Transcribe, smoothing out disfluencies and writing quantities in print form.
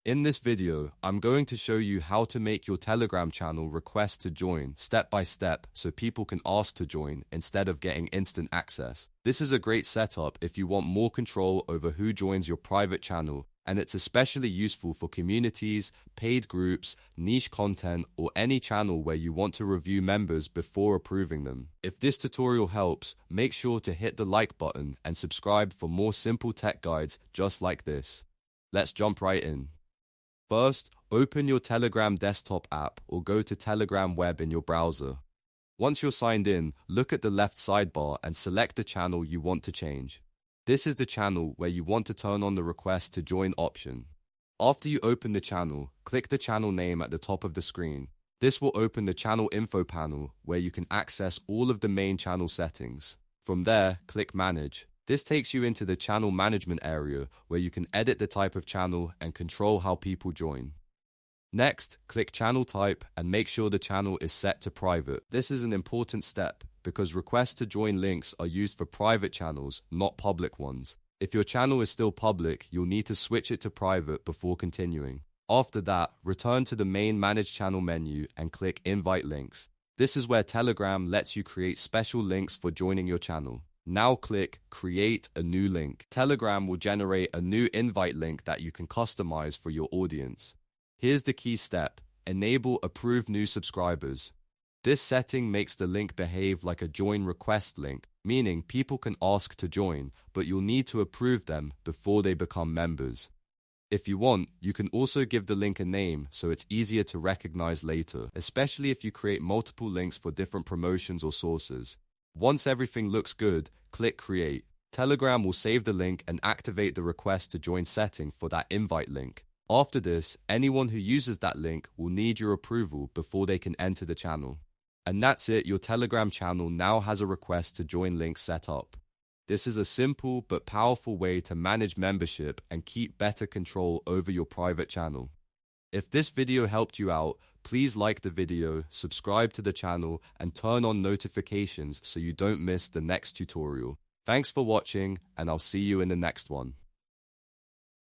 In this video, I'm going to show you how to make your Telegram channel request to join step by step so people can ask to join instead of getting instant access. This is a great setup if you want more control over who joins your private channel, and it's especially useful for communities, paid groups, niche content, or any channel where you want to review members before approving them. If this tutorial helps, make sure to hit the like button and subscribe for more simple tech guides just like this. Let's jump right in. First, open your Telegram desktop app or go to Telegram web in your browser. Once you're signed in, look at the left sidebar and select the channel you want to change. This is the channel where you want to turn on the request to join option. After you open the channel, click the channel name at the top of the screen. This will open the channel info panel where you can access all of the main channel settings. From there, click Manage. This takes you into the channel management area where you can edit the type of channel and control how people join. Next, click Channel Type and make sure the channel is set to private. This is an important step because requests to join links are used for private channels, not public ones. If your channel is still public, you'll need to switch it to private before continuing. After that, return to the main Manage Channel menu and click Invite Links. This is where Telegram lets you create special links for joining your channel. Now click Create a new link. Telegram will generate a new invite link that you can customize for your audience. Here's the key step: enable Approve New Subscribers. This setting makes the link behave like a join request link, meaning people can ask to join, but you'll need to approve them before they become members. If you want, you can also give the link a name so it's easier to recognize later, especially if you create multiple links for different promotions or sources. Once everything looks good, click Create. Telegram will save the link and activate the request to join setting for that invite link. After this, anyone who uses that link will need your approval before they can enter the channel. And that's it, your Telegram channel now has a request to join link set up. This is a simple but powerful way to manage membership and keep better control over your private channel. If this video helped you out, please like the video, subscribe to the channel, and turn on notifications so you don't miss the next tutorial. Thanks for watching, and I'll see you in the next one.